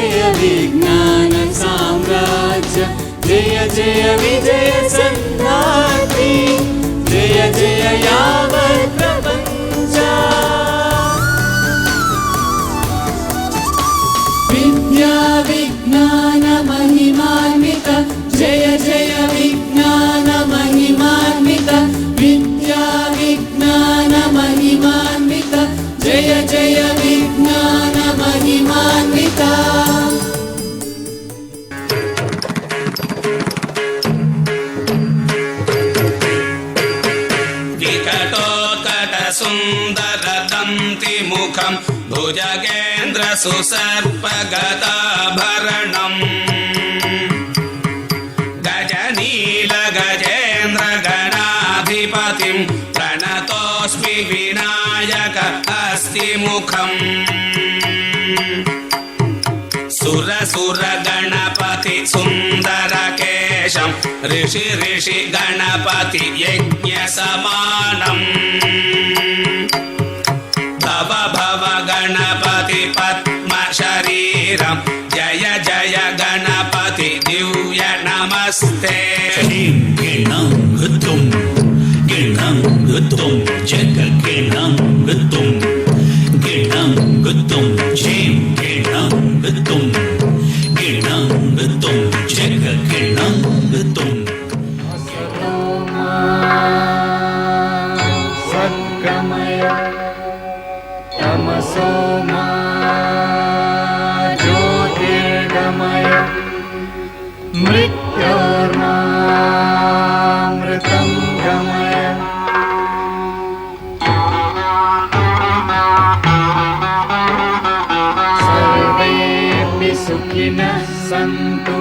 जय विज्ञान साम्राज्य जय जय विजय संधात्री जय जय यावत् प्रपंच विद्या विज्ञान महिमान्वित जय जय विज्ञान महिमान्वित विद्या विज्ञान महिमान्वित जय जय विज्ञान महिमान्वित सुंदरदन्ति मुखं भुजगेन्द्र सुसर्पगदाभरणम् गजनील गजेन्द्र गणाधिपतिं प्रणतोऽस्मि विनायक अस्ति मुखम् सुर सुर गणपति सुंदर केशं ऋषि ऋषि गणपति यज्ञ समानम् भव भव गणपति पद्म शरीरं जय जय गणपति दिव्य नमस्ते गिणं ऋतुं जग गिणं ऋतुं जय गिणं ऋतुं जग गिणं ऋतुं सद्गमय तमसो मा ज्योतिर्गमय मृत्योर्मामृतं गमय सर्वेऽपि सुखिनः सन्तु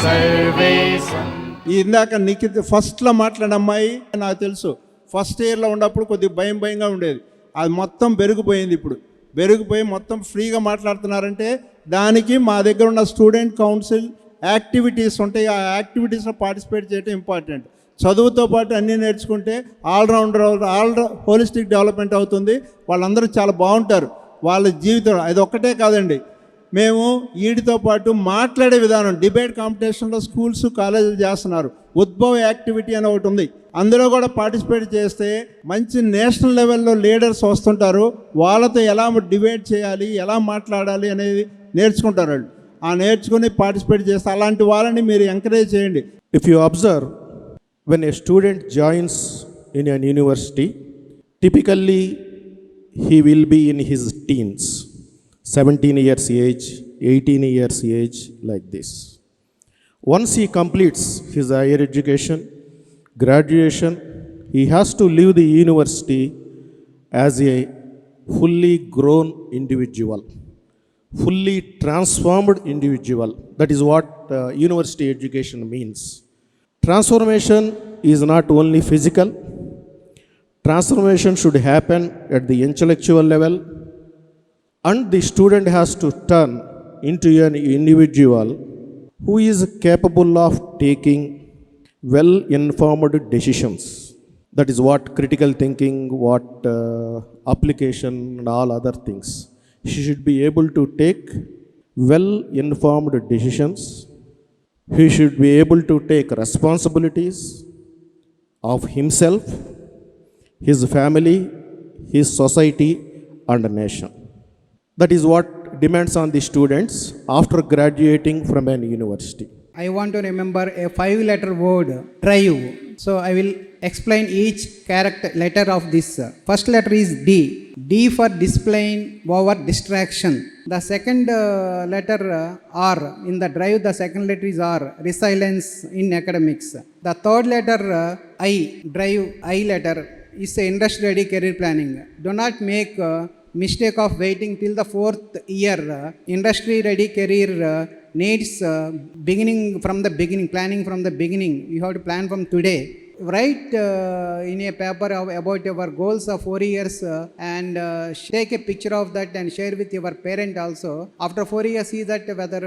सर्वे सन्तु. ఇందాక నిఖిత్ ఫస్ట్లో మాట్లాడిన అమ్మాయి నాకు తెలుసు. ఫస్ట్ ఇయర్లో ఉన్నప్పుడు కొద్దిగా భయంగా ఉండేది. అది మొత్తం పెరిగిపోయింది. ఇప్పుడు పెరిగిపోయి మొత్తం ఫ్రీగా మాట్లాడుతున్నారంటే దానికి మా దగ్గర ఉన్న స్టూడెంట్ కౌన్సిల్ యాక్టివిటీస్ ఉంటాయి. ఆ యాక్టివిటీస్లో పార్టిసిపేట్ చేయడం ఇంపార్టెంట్. చదువుతో పాటు అన్నీ నేర్చుకుంటే హోలిస్టిక్ డెవలప్మెంట్ అవుతుంది. వాళ్ళందరూ చాలా బాగుంటారు. వాళ్ళ జీవితం అది ఒక్కటే కాదండి. మేము వీటితో పాటు మాట్లాడే విధానం డిబేట్ కాంపిటీషన్లో స్కూల్స్ కాలేజీలు చేస్తున్నారు. ఉద్భవ యాక్టివిటీ అని ఒకటి ఉంది. అందులో కూడా పార్టిసిపేట్ చేస్తే మంచి నేషనల్ లెవెల్లో లీడర్స్ వస్తుంటారు. వాళ్ళతో ఎలా డిబేట్ చేయాలి, ఎలా మాట్లాడాలి అనేది నేర్చుకుంటారు వాళ్ళు. ఆ నేర్చుకుని పార్టిసిపేట్ చేస్తే అలాంటి వాళ్ళని మీరు ఎంకరేజ్ చేయండి. If you observe, when a student joins in an university, typically he will be in his teens, 17 years age, 18 years age, like this. Once he completes his higher education, graduation, he has to leave the university as a fully grown individual, fully transformed individual. That is what university education means. Transformation is not only physical. Transformation should happen at the intellectual level, and the student has to turn into an individual who is capable of taking well-informed decisions. That is what critical thinking, what application and all other things. He should be able to take well-informed decisions. He should be able to take responsibilities of himself, his family, his society and nation. That is what demands on the students after graduating from an university. I want to remember a 5-letter word, drive. So I will explain each character letter of this. First letter is D. D for discipline over distraction. The second letter R. In the drive, the second letter is R. Resilience in academics. The third letter I. Drive, I letter is industry ready career planning. Do not make mistake of waiting till the 4th year. Industry ready career needs beginning from the beginning, planning from the beginning. You have to plan from today. Write in a paper about your goals of 4 years and take a picture of that and share with your parent also. After 4 years, see that whether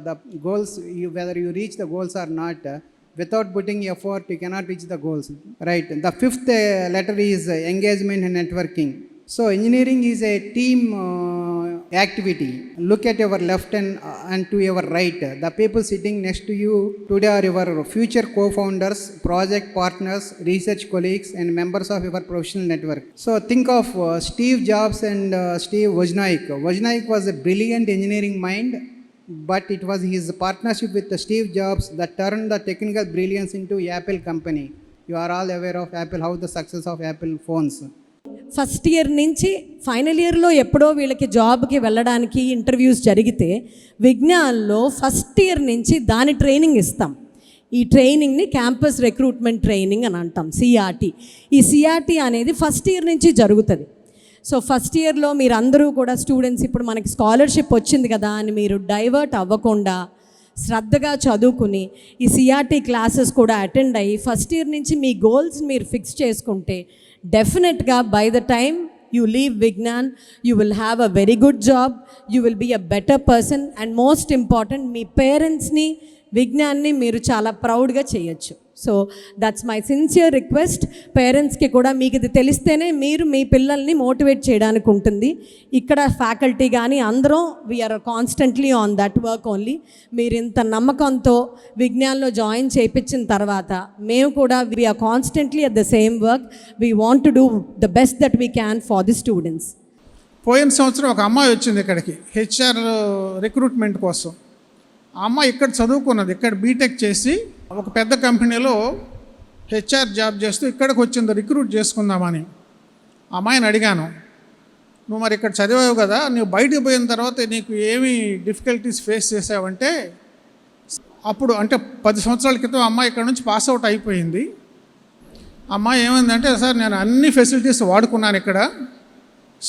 the goals, whether you reach the goals or not. Without putting effort, you cannot reach the goals. Right. The fifth letter is engagement and networking. So engineering is a team activity. Look at your left and to your right. The people sitting next to you today are your future co-founders, project partners, research colleagues, and members of your professional network. So think of Steve Jobs and Steve Wozniak. Wozniak was a brilliant engineering mind, but it was his partnership with Steve Jobs that turned the technical brilliance into Apple company. You are all aware of Apple, how the success of Apple phones. First year నుంచి final ఇయర్లో ఎప్పుడో వీళ్ళకి జాబ్కి వెళ్ళడానికి interviews జరిగితే విజ్ఞాన్లో first year నుంచి దాని training ఇస్తాం. ఈ ట్రైనింగ్ని క్యాంపస్ రిక్రూట్మెంట్ ట్రైనింగ్ అని అంటాం, సిఆర్టీ. ఈ సిఆర్టీ అనేది ఫస్ట్ ఇయర్ నుంచి జరుగుతుంది. సో ఫస్ట్ ఇయర్లో మీరు అందరూ కూడా స్టూడెంట్స్ ఇప్పుడు మనకి స్కాలర్షిప్ వచ్చింది కదా అని మీరు డైవర్ట్ అవ్వకుండా శ్రద్ధగా చదువుకుని ఈ సిఆర్టీ క్లాసెస్ కూడా అటెండ్ అయ్యి ఫస్ట్ ఇయర్ నుంచి మీ గోల్స్ మీరు ఫిక్స్ చేసుకుంటే డెఫినెట్గా by the time you leave Vignan, you will have a very good job, you will be a better person, and most important మీ పేరెంట్స్ని విజ్ఞాన్ని మీరు చాలా ప్రౌడ్గా చేయొచ్చు. So that's my sincere request. పేరెంట్స్కి కూడా మీకు ఇది తెలిస్తేనే మీరు మీ పిల్లల్ని మోటివేట్ చేయడానికి ఉంటుంది. ఇక్కడ ఫ్యాకల్టీ కానీ అందరం we are constantly on that work only. మీరు ఇంత నమ్మకంతో విజ్ఞాన్లో జాయిన్ చేయించిన తర్వాత మేము కూడా we are constantly at the same work. We want to do the best that we can for the students. పోయిన సంవత్సరం ఒక అమ్మాయి వచ్చింది ఇక్కడికి హెచ్ఆర్ రిక్రూట్మెంట్ కోసం. ఆ అమ్మాయి ఇక్కడ చదువుకున్నది, ఇక్కడ బీటెక్ చేసి ఒక పెద్ద కంపెనీలో హెచ్ఆర్ జాబ్ చేస్తూ ఇక్కడికి వచ్చింది రిక్రూట్ చేసుకుందామని. ఆ అమ్మాయిని అడిగాను, నువ్వు మరి ఇక్కడ చదివావు కదా, నువ్వు బయటకు పోయిన తర్వాత నీకు ఏమి డిఫికల్టీస్ ఫేస్ చేసావంటే, అప్పుడు అంటే 10 సంవత్సరాల క్రితం అమ్మాయి ఇక్కడ నుంచి పాస్ అవుట్ అయిపోయింది. అమ్మాయి ఏమైందంటే, సార్ నేను అన్ని ఫెసిలిటీస్ వాడుకున్నాను, ఇక్కడ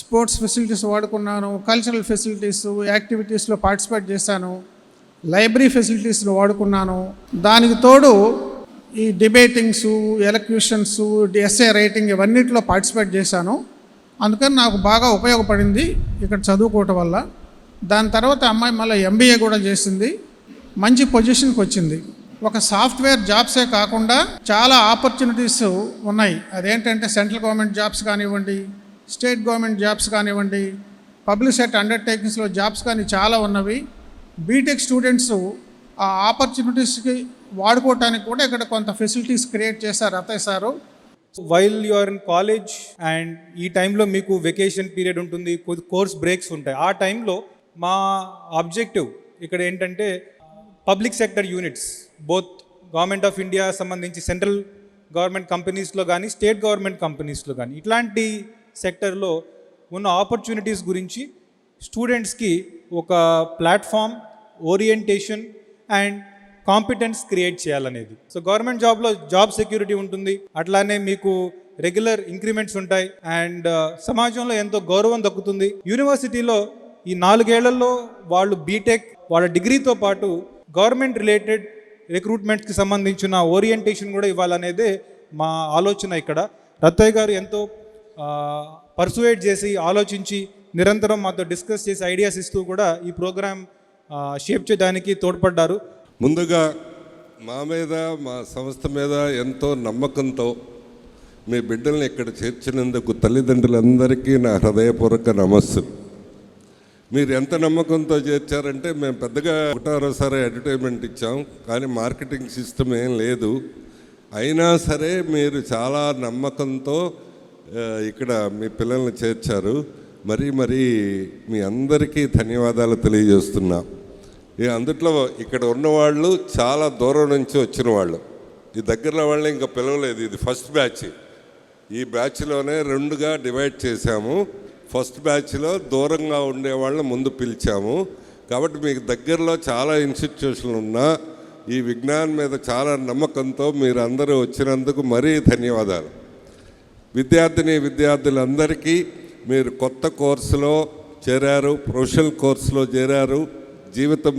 స్పోర్ట్స్ ఫెసిలిటీస్ వాడుకున్నాను, కల్చరల్ ఫెసిలిటీస్ యాక్టివిటీస్లో పార్టిసిపేట్ చేశాను, లైబ్రరీ ఫెసిలిటీస్లో వాడుకున్నాను, దానికి తోడు ఈ డిబేటింగ్స్, ఎలక్యూషన్స్, ఎస్ఏ రైటింగ్ ఇవన్నిటిలో పార్టిసిపేట్ చేశాను. అందుకని నాకు బాగా ఉపయోగపడింది ఇక్కడ చదువుకోవటం వల్ల. దాని తర్వాత అమ్మాయి మళ్ళీ ఎంబీఏ కూడా చేసింది, మంచి పొజిషన్కి వచ్చింది. ఒక సాఫ్ట్వేర్ జాబ్సే కాకుండా చాలా ఆపర్చునిటీస్ ఉన్నాయి. అదేంటంటే సెంట్రల్ గవర్నమెంట్ జాబ్స్ కానివ్వండి, స్టేట్ గవర్నమెంట్ జాబ్స్ కానివ్వండి, పబ్లిక్ సెక్టర్ అండర్టేకింగ్స్లో జాబ్స్ కానీ చాలా ఉన్నవి. బీటెక్ స్టూడెంట్స్ ఆ ఆపర్చునిటీస్కి వాడుకోవటానికి కూడా ఇక్కడ కొంత ఫెసిలిటీస్ క్రియేట్ చేశారు అత్తయ్య sir. While you are in college and ఈ టైంలో మీకు వెకేషన్ పీరియడ్ ఉంటుంది, కోర్స్ బ్రేక్స్ ఉంటాయి. ఆ టైంలో మా ఆబ్జెక్టివ్ ఇక్కడ ఏంటంటే public sector units, both government of India సంబంధించి సెంట్రల్ గవర్నమెంట్ కంపెనీస్లో కానీ స్టేట్ గవర్నమెంట్ కంపెనీస్లో కానీ ఇట్లాంటి సెక్టర్లో ఉన్న ఆపర్చునిటీస్ గురించి స్టూడెంట్స్కి ఒక platform, orientation and competence create చేయాలనేది. సో గవర్నమెంట్ జాబ్లో జాబ్ సెక్యూరిటీ ఉంటుంది, అట్లానే మీకు రెగ్యులర్ ఇంక్రిమెంట్స్ ఉంటాయి అండ్ సమాజంలో ఎంతో గౌరవం దక్కుతుంది. యూనివర్సిటీలో ఈ 4 ఏళ్లలో వాళ్ళు బీటెక్ వాళ్ళ డిగ్రీతో పాటు గవర్నమెంట్ రిలేటెడ్ రిక్రూట్మెంట్స్కి సంబంధించిన ఓరియంటేషన్ కూడా ఇవ్వాలనేదే మా ఆలోచన. ఇక్కడ రత్తయ్య గారు ఎంతో పర్సువేట్ చేసి ఆలోచించి నిరంతరం మాతో డిస్కస్ చేసి ఐడియాస్ ఇస్తూ కూడా ఈ ప్రోగ్రామ్ షేప్ చేయడానికి తోడ్పడ్డారు. ముందుగా మా మీద, మా సంస్థ మీద ఎంతో నమ్మకంతో మీ బిడ్డల్ని ఇక్కడ చేర్చినందుకు తల్లిదండ్రులందరికీ నా హృదయపూర్వక నమస్సులు. మీరు ఎంత నమ్మకంతో చేర్చారంటే, మేము పెద్దగా 1వ అడ్వర్టైజ్మెంట్ ఇచ్చాం, కానీ మార్కెటింగ్ సిస్టమ్ ఏం లేదు. అయినా సరే మీరు చాలా నమ్మకంతో ఇక్కడ మీ పిల్లల్ని చేర్చారు. మరీ మీ అందరికీ ధన్యవాదాలు తెలియజేస్తున్నా. అందుట్లో ఇక్కడ ఉన్నవాళ్ళు చాలా దూరం నుంచి వచ్చిన వాళ్ళు, ఈ దగ్గరలో వాళ్ళని ఇంకా పిలవలేదు. ఇది ఫస్ట్ బ్యాచ్. ఈ బ్యాచ్లోనే 2గా డివైడ్ చేశాము. ఫస్ట్ బ్యాచ్లో దూరంగా ఉండేవాళ్ళని ముందు పిలిచాము. కాబట్టి మీకు దగ్గరలో చాలా ఇన్స్టిట్యూషన్లు ఉన్నా ఈ విజ్ఞాన్ మీద చాలా నమ్మకంతో మీరు అందరూ వచ్చినందుకు మరీ ధన్యవాదాలు. విద్యార్థులందరికీ మీరు కొత్త కోర్సులో చేరారు, ప్రొఫెషనల్ కోర్సులో చేరారు, జీవితం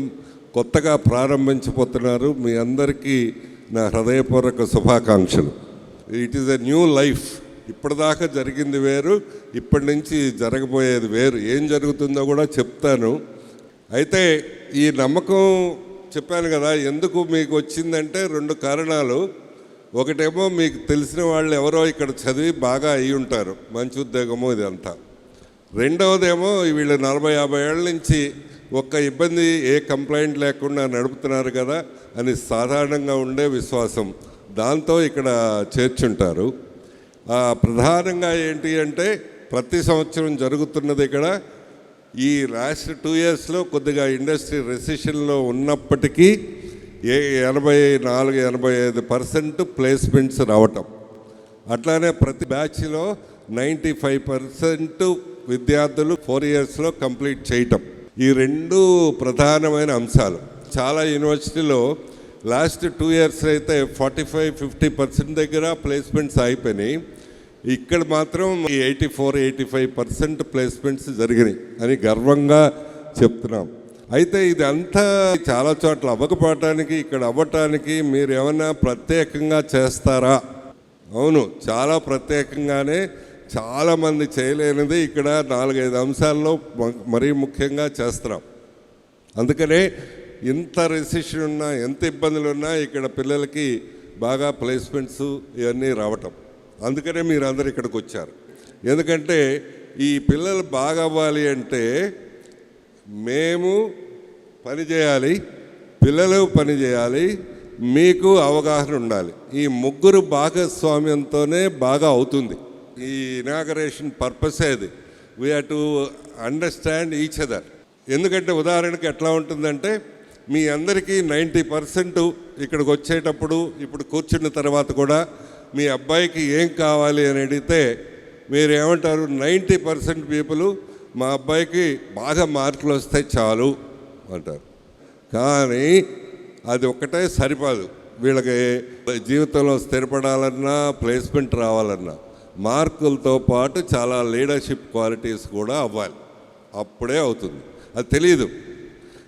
కొత్తగా ప్రారంభించబోతున్నారు. మీ అందరికీ నా హృదయపూర్వక శుభాకాంక్షలు. It is a new life. ఇప్పటిదాకా జరిగింది వేరు, ఇప్పటి నుంచి జరగబోయేది వేరు. ఏం జరుగుతుందో కూడా చెప్తాను. అయితే ఈ నమ్మకం చెప్పాను కదా, ఎందుకు మీకు వచ్చిందంటే 2 కారణాలు. ఒకటేమో మీకు తెలిసిన వాళ్ళు ఎవరో ఇక్కడ చదివి బాగా అయ్యి ఉంటారు, మంచి ఉద్యోగము ఇదంతా. రెండవదేమో వీళ్ళు 40-50 ఏళ్ళ నుంచి ఒక్క ఇబ్బంది ఏ కంప్లైంట్ లేకుండా నడుపుతున్నారు కదా అని సాధారణంగా ఉండే విశ్వాసం, దాంతో ఇక్కడ చేర్చుంటారు. ప్రధానంగా ఏంటి అంటే ప్రతి సంవత్సరం జరుగుతున్నది ఇక్కడ ఈ లాస్ట్ 2 ఇయర్స్లో కొద్దిగా ఇండస్ట్రీ రెసిషన్లో ఉన్నప్పటికీ 84-85% ప్లేస్మెంట్స్ రావటం, అట్లానే ప్రతి బ్యాచ్లో 95% విద్యార్థులు 4 ఇయర్స్లో కంప్లీట్ చేయటం. ఈ రెండు ప్రధానమైన అంశాలు. చాలా యూనివర్సిటీలో లాస్ట్ 2 ఇయర్స్ అయితే 45-50% దగ్గర ప్లేస్మెంట్స్ అయిపోయినాయి. ఇక్కడ మాత్రం 84-85% ప్లేస్మెంట్స్ జరిగినాయి అని గర్వంగా చెప్తున్నాం. అయితే ఇది అంతా చాలా చోట్ల అవ్వకపోవటానికి, ఇక్కడ అవ్వటానికి మీరు ఏమన్నా ప్రత్యేకంగా చేస్తారా? అవును, చాలా ప్రత్యేకంగానే, చాలామంది చేయలేనిది ఇక్కడ 4-5 అంశాల్లో మరీ ముఖ్యంగా చేస్తున్నాం. అందుకనే ఇంత రెసిషన్ ఉన్నా, ఎంత ఇబ్బందులు ఉన్నా ఇక్కడ పిల్లలకి బాగా ప్లేస్మెంట్స్ ఇవన్నీ రావటం. అందుకనే మీరందరూ ఇక్కడికి వచ్చారు. ఎందుకంటే ఈ పిల్లలు బాగా అవ్వాలి అంటే మేము పని చేయాలి, పిల్లలు పని చేయాలి, మీకు అవగాహన ఉండాలి. ఈ ముగ్గురు భాగస్వామ్యంతోనే బాగా అవుతుంది. ఈ ఇనాగరేషన్ పర్పసే అది. We have to understand each other. ఎందుకంటే ఉదాహరణకి ఎట్లా ఉంటుందంటే మీ అందరికీ 90% ఇక్కడికి వచ్చేటప్పుడు, ఇప్పుడు కూర్చున్న తర్వాత కూడా మీ అబ్బాయికి ఏం కావాలి అని అడిగితే మీరు ఏమంటారు? 90% పీపుల్ మా అబ్బాయికి బాగా మార్కులు వస్తే చాలు అంటారు. కానీ అది ఒక్కటే సరిపోదు. వీళ్ళకి జీవితంలో స్థిరపడాలన్నా, ప్లేస్మెంట్ రావాలన్నా మార్కులతో పాటు చాలా లీడర్షిప్ క్వాలిటీస్ కూడా అవ్వాలి. అప్పుడే అవుతుంది. అది తెలియదు.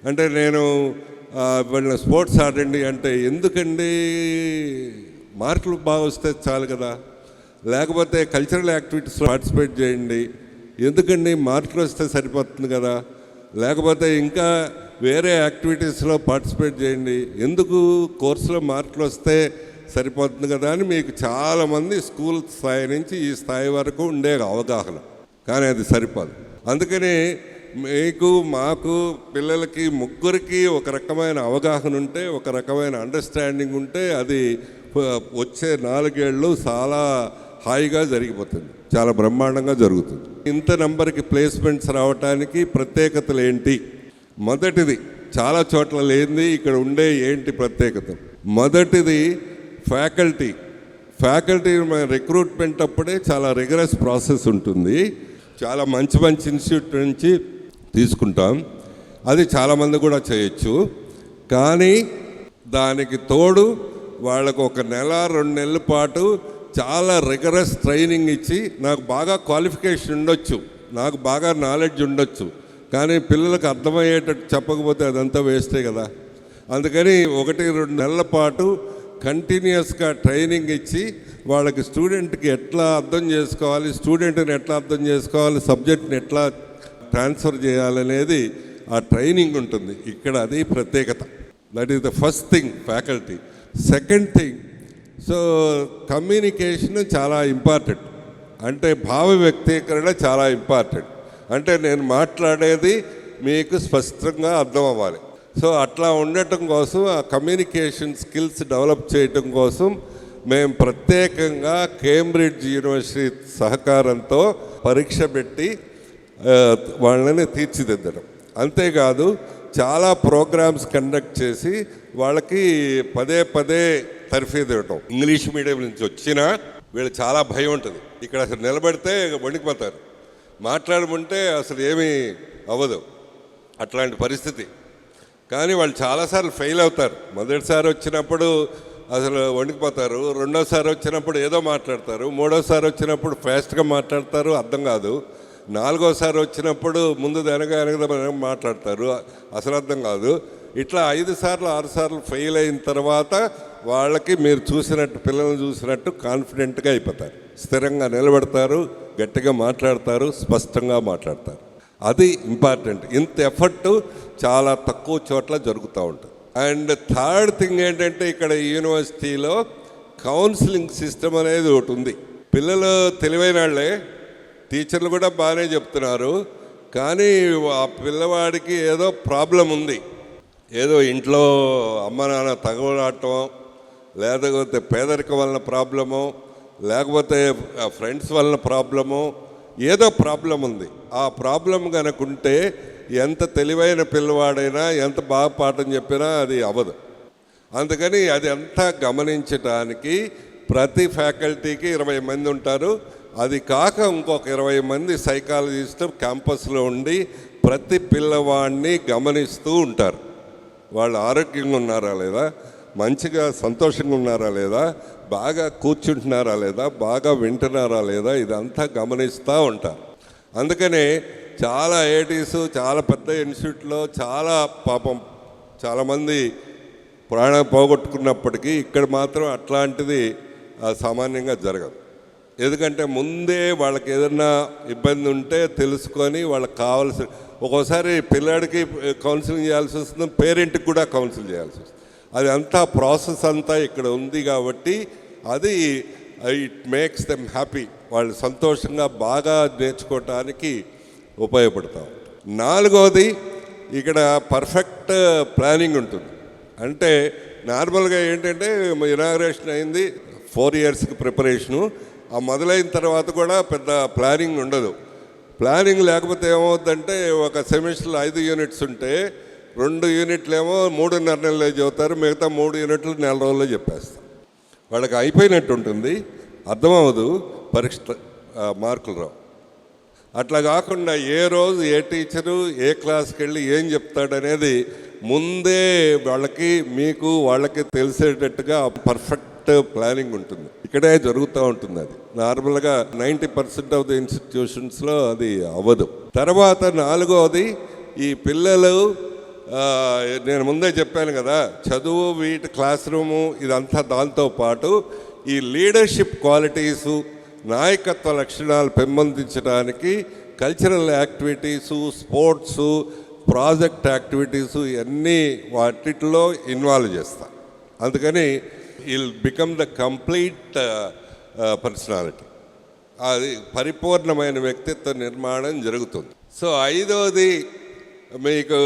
అంటే నేను వీళ్ళని స్పోర్ట్స్ ఆడండి అంటే ఎందుకండి, మార్కులు బాగా వస్తే చాలు కదా. లేకపోతే కల్చరల్ యాక్టివిటీస్లో పార్టిసిపేట్ చేయండి, ఎందుకండి మార్కులు వస్తే సరిపోతుంది కదా. లేకపోతే ఇంకా వేరే యాక్టివిటీస్లో పార్టిసిపేట్ చేయండి, ఎందుకు కోర్సులో మార్కులు వస్తే సరిపోతుంది కదా అని మీకు చాలామంది స్కూల్ స్థాయి నుంచి ఈ స్థాయి వరకు ఉండే అవగాహన. కానీ అది సరిపోదు. అందుకని మీకు, మాకు, పిల్లలకి ముగ్గురికి ఒక రకమైన అవగాహన ఉంటే, ఒక రకమైన అండర్స్టాండింగ్ ఉంటే అది వచ్చే 4 ఏళ్ళు చాలా హాయిగా జరిగిపోతుంది, చాలా బ్రహ్మాండంగా జరుగుతుంది. ఇంత నెంబర్కి ప్లేస్మెంట్స్ రావడానికి ప్రత్యేకతలు ఏంటి? మొదటిది, చాలా చోట్ల లేనిది ఇక్కడ ఉండే ఏంటి ప్రత్యేకత? మొదటిది ఫ్యాకల్టీ. రిక్రూట్మెంట్ అప్పుడే చాలా రిగరస్ ప్రాసెస్ ఉంటుంది. చాలా మంచి మంచి ఇన్స్టిట్యూట్ నుంచి తీసుకుంటాం, అది చాలామంది కూడా చేయొచ్చు. కానీ దానికి తోడు వాళ్ళకు 1 నెల 2 నెలల పాటు చాలా రిగరస్ ట్రైనింగ్ ఇచ్చి, నాకు బాగా క్వాలిఫికేషన్ ఉండొచ్చు, నాకు బాగా నాలెడ్జ్ ఉండొచ్చు, కానీ పిల్లలకు అర్థమయ్యేటట్టు చెప్పకపోతే అదంతా వేస్టే కదా. అందుకని 1-2 నెలల పాటు కంటిన్యూస్గా ట్రైనింగ్ ఇచ్చి వాళ్ళకి స్టూడెంట్కి ఎట్లా అర్థం చేసుకోవాలి, స్టూడెంట్ని ఎట్లా అర్థం చేసుకోవాలి, సబ్జెక్ట్ని ఎట్లా ట్రాన్స్ఫర్ చేయాలనేది ఆ ట్రైనింగ్ ఉంటుంది ఇక్కడ. అది ప్రత్యేకత. That is the first thing, faculty. Second thing, so communication చాలా ఇంపార్టెంట్. అంటే భావ వ్యక్తీకరణ చాలా ఇంపార్టెంట్. అంటే నేను మాట్లాడేది మీకు స్పష్టంగా అర్థం అవ్వాలి. సో అట్లా ఉండటం కోసం, ఆ కమ్యూనికేషన్ స్కిల్స్ డెవలప్ చేయటం కోసం మేము ప్రత్యేకంగా కేంబ్రిడ్జ్ యూనివర్సిటీ సహకారంతో పరీక్ష పెట్టి వాళ్ళని తీర్చిదిద్దడం. అంతేకాదు చాలా ప్రోగ్రామ్స్ కండక్ట్ చేసి వాళ్ళకి పదే తర్ఫీదు ఇవ్వటం. ఇంగ్లీష్ మీడియం నుంచి వచ్చినా వీళ్ళు చాలా భయం ఉంటుంది. ఇక్కడ అసలు నిలబడితే వణికిపోతారు, మాట్లాడమంటే అసలు ఏమీ అవ్వదు, అట్లాంటి పరిస్థితి. కానీ వాళ్ళు చాలాసార్లు ఫెయిల్ అవుతారు. మొదటిసారి వచ్చినప్పుడు అసలు వణికిపోతారు, రెండోసారి వచ్చినప్పుడు ఏదో మాట్లాడతారు, మూడోసారి వచ్చినప్పుడు ఫాస్ట్గా మాట్లాడతారు, అర్థం కాదు, నాలుగోసారి వచ్చినప్పుడు ముందు వెనక మాట్లాడతారు, అసలు అర్థం కాదు. ఇట్లా 5 సార్లు 6 సార్లు ఫెయిల్ అయిన తర్వాత వాళ్ళకి మీరు చూసినట్టు, పిల్లల్ని చూసినట్టు కాన్ఫిడెంట్గా అయిపోతారు, స్థిరంగా నిలబడతారు, గట్టిగా మాట్లాడతారు, స్పష్టంగా మాట్లాడతారు. అది ఇంపార్టెంట్. ఇంత ఎఫర్ట్ చాలా తక్కువ చోట్ల జరుగుతూ ఉంటుంది. అండ్ థర్డ్ థింగ్ ఏంటంటే ఇక్కడ యూనివర్సిటీలో కౌన్సిలింగ్ సిస్టమ్ అనేది ఒకటి ఉంది. పిల్లలు తెలివైన వాళ్ళే, టీచర్లు కూడా బాగానే చెప్తున్నారు, కానీ ఆ పిల్లవాడికి ఏదో ప్రాబ్లం ఉంది. ఏదో ఇంట్లో అమ్మ నాన్న తగలాడటం, లేకపోతే పేదరికం వలన ప్రాబ్లము, లేకపోతే ఫ్రెండ్స్ వలన ప్రాబ్లము, ఏదో ప్రాబ్లం ఉంది. ఆ ప్రాబ్లం కనుకుంటే ఎంత తెలివైన పిల్లవాడైనా ఎంత బాగా పాఠం చెప్పినా అది అవ్వదు. అందుకని అది అంతా గమనించడానికి ప్రతి ఫ్యాకల్టీకి 20 మంది ఉంటారు. అది కాక ఇంకొక 20 మంది సైకాలజిస్ట్ క్యాంపస్లో ఉండి ప్రతి పిల్లవాడిని గమనిస్తూ ఉంటారు. వాళ్ళు ఆరోగ్యంగా ఉన్నారా లేదా, మంచిగా సంతోషంగా ఉన్నారా లేదా, బాగా కూర్చుంటున్నారా లేదా, బాగా వింటున్నారా లేదా, ఇదంతా గమనిస్తూ ఉంటారు. అందుకనే చాలా ఐఐటీస్, చాలా పెద్ద ఇన్స్టిట్యూట్లో చాలా పాపం చాలామంది ప్రాణం పోగొట్టుకున్నప్పటికీ ఇక్కడ మాత్రం అట్లాంటిది సామాన్యంగా జరగదు. ఎందుకంటే ముందే వాళ్ళకి ఏదన్నా ఇబ్బంది ఉంటే తెలుసుకొని వాళ్ళకి కావాల్సిన, ఒక్కోసారి పిల్లాడికి కౌన్సిలింగ్ చేయాల్సి వస్తుంది, పేరెంట్కి కూడా కౌన్సిల్ చేయాల్సి వస్తుంది. అది అంతా ప్రాసెస్ అంతా ఇక్కడ ఉంది కాబట్టి అది ఇట్ మేక్స్ దెమ్ హ్యాపీ. వాళ్ళు సంతోషంగా బాగా నేర్చుకోవటానికి ఉపయోగపడతాం. 4వది ఇక్కడ పర్ఫెక్ట్ ప్లానింగ్ ఉంటుంది. అంటే నార్మల్గా ఏంటంటే ఇనాగ్రేషన్ అయింది, 4 ఇయర్స్కి ప్రిపరేషను, ఆ మొదలైన తర్వాత కూడా పెద్ద ప్లానింగ్ ఉండదు. ప్లానింగ్ లేకపోతే ఏమవుతుందంటే ఒక సెమిస్టర్లో 5 యూనిట్స్ ఉంటే 2 యూనిట్లు ఏమో 3.5 నెలల్లో చదువుతారు, మిగతా 3 యూనిట్లు నెల రోజుల్లో చెప్పేస్తారు. వాళ్ళకి అయిపోయినట్టు ఉంటుంది, అర్థమవ్వదు, పరీక్ష మార్కులు రావు. అట్లా కాకుండా ఏ రోజు ఏ టీచరు ఏ క్లాస్కి వెళ్ళి ఏం చెప్తాడనేది ముందే వాళ్ళకి మీకు వాళ్ళకి తెలిసేటట్టుగా పర్ఫెక్ట్ ప్లానింగ్ ఉంటుంది. ఇక్కడే జరుగుతూ ఉంటుంది. అది నార్మల్గా 90% ఆఫ్ ది ఇన్స్టిట్యూషన్స్లో అది అవ్వదు. తర్వాత 4వది ఈ పిల్లలు, నేను ముందే చెప్పాను కదా, చదువు, వీటి క్లాస్ రూము ఇదంతా, దాంతోపాటు ఈ లీడర్షిప్ క్వాలిటీసు, నాయకత్వ లక్షణాలు పెంపొందించడానికి cultural activities, sports, project activities ఇవన్నీ వాటిలో ఇన్వాల్వ్ చేస్తా. అందుకని will become the complete personality, అది పరిపూర్ణమైన వ్యక్తిత్వ నిర్మాణం జరుగుతుంది. సో 5వది మీకు,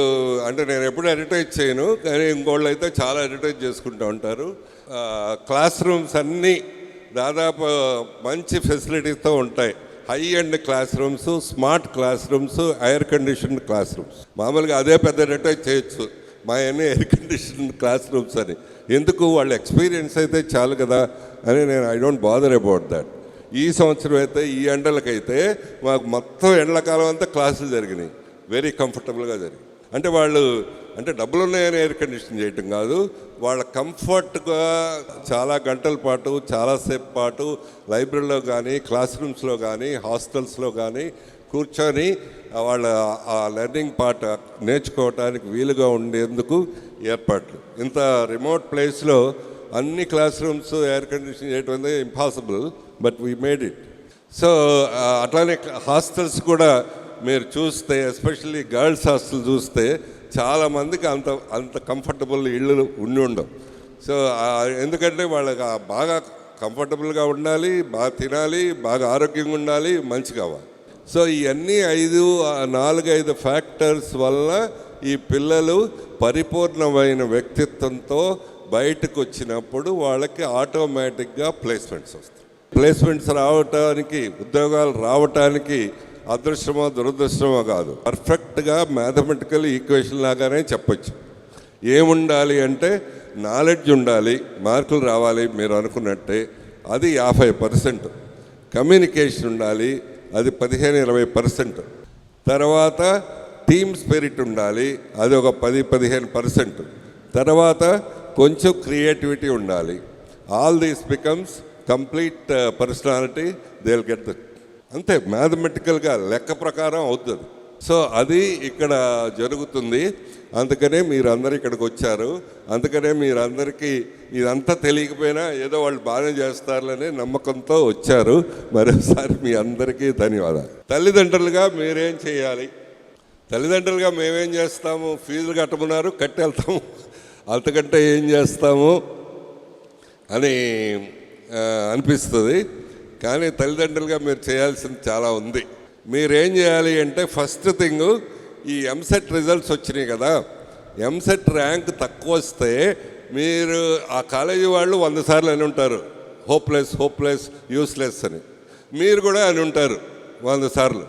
అంటే నేను ఎప్పుడు అడ్వర్టైజ్ చేయను, కానీ ఇంకోళ్ళు అయితే చాలా అడ్వర్టైజ్ చేసుకుంటూ ఉంటారు. క్లాస్ రూమ్స్ అన్నీ దాదాపు మంచి ఫెసిలిటీస్తో ఉంటాయి. High and class rooms, smart class rooms, air condition class rooms. మామూలుగా అదే పెద్ద అడ్వర్టైజ్ చేయొచ్చు, మా అన్నీ ఎయిర్ కండిషన్ క్లాస్ రూమ్స్ అని. ఎందుకు, వాళ్ళ ఎక్స్పీరియన్స్ అయితే చాలు కదా అని నేను I don't bother about that. ఈ సంవత్సరం అయితే ఈ ఎండలకైతే మాకు మొత్తం ఎండలకాలం అంతా క్లాసులు జరిగినాయి, వెరీ కంఫర్టబుల్గా జరిగింది. అంటే వాళ్ళు అంటే డబ్బులు ఉన్నాయని ఎయిర్ కండిషన్ చేయటం కాదు, వాళ్ళ కంఫర్ట్గా చాలా గంటల పాటు, చాలాసేపు పాటు లైబ్రరీలో కానీ, క్లాస్ రూమ్స్లో కానీ, హాస్టల్స్లో కానీ కూర్చొని వాళ్ళ ఆ లెర్నింగ్ పార్ట్ నేర్చుకోవటానికి వీలుగా ఉండేందుకు ఏర్పాట్లు. ఇంత రిమోట్ ప్లేస్లో అన్ని క్లాస్ రూమ్స్ ఎయిర్ కండిషన్ చేయటం అనేది impossible, but we made it. So అట్లానే హాస్టల్స్ కూడా మీరు చూస్తే, ఎస్పెషల్లీ గర్ల్స్ హాస్టల్ చూస్తే చాలామందికి అంత కంఫర్టబుల్ ఇళ్ళు ఉండి ఉండవు. సో ఎందుకంటే వాళ్ళకి బాగా కంఫర్టబుల్గా ఉండాలి, బాగా తినాలి, బాగా ఆరోగ్యంగా ఉండాలి, మంచిగా అవ్వాలి. సో ఇవన్నీ 4-5 ఫ్యాక్టర్స్ వల్ల ఈ పిల్లలు పరిపూర్ణమైన వ్యక్తిత్వంతో బయటకు వచ్చినప్పుడు వాళ్ళకి ఆటోమేటిక్గా ప్లేస్మెంట్స్ వస్తాయి. ప్లేస్మెంట్స్ రావటానికి, ఉద్యోగాలు రావటానికి అదృష్టమో దురదృష్టమో కాదు, పర్ఫెక్ట్గా మ్యాథమెటికల్ ఈక్వేషన్ లాగానే చెప్పచ్చు. ఏముండాలి అంటే నాలెడ్జ్ ఉండాలి, మార్కులు రావాలి మీరు అనుకున్నట్టే, అది 50%. కమ్యూనికేషన్ ఉండాలి, అది 15-20%. తర్వాత టీమ్ స్పిరిట్ ఉండాలి, అది ఒక 10-15%. తర్వాత కొంచెం క్రియేటివిటీ ఉండాలి. All these becomes complete personality, they will get the, అంతే, మ్యాథమెటికల్గా లెక్క ప్రకారం అవుతుంది. సో అది ఇక్కడ జరుగుతుంది. అందుకనే మీరందరూ ఇక్కడికి వచ్చారు. అందుకనే మీరందరికీ ఇదంతా తెలియకపోయినా ఏదో వాళ్ళు బాగానే చేస్తారనే నమ్మకంతో వచ్చారు. మరోసారి మీ అందరికీ ధన్యవాదాలు. తల్లిదండ్రులుగా మీరేం చేయాలి? తల్లిదండ్రులుగా మేమేం చేస్తాము? ఫీజులు కట్టమన్నారు, కట్టి వెళ్తాము, అంతకంటే ఏం చేస్తాము అని అనిపిస్తుంది. కానీ తల్లిదండ్రులుగా మీరు చేయాల్సింది చాలా ఉంది. మీరేం చేయాలి అంటే ఫస్ట్ థింగ్ ఈ ఎంసెట్ రిజల్ట్స్ వచ్చినాయి కదా, ఎంసెట్ ర్యాంక్ తక్కువ వస్తే మీరు ఆ కాలేజీ వాళ్ళు 100 సార్లు అని ఉంటారు హోప్లెస్ యూస్లెస్ అని, మీరు కూడా అని ఉంటారు 100 సార్లు.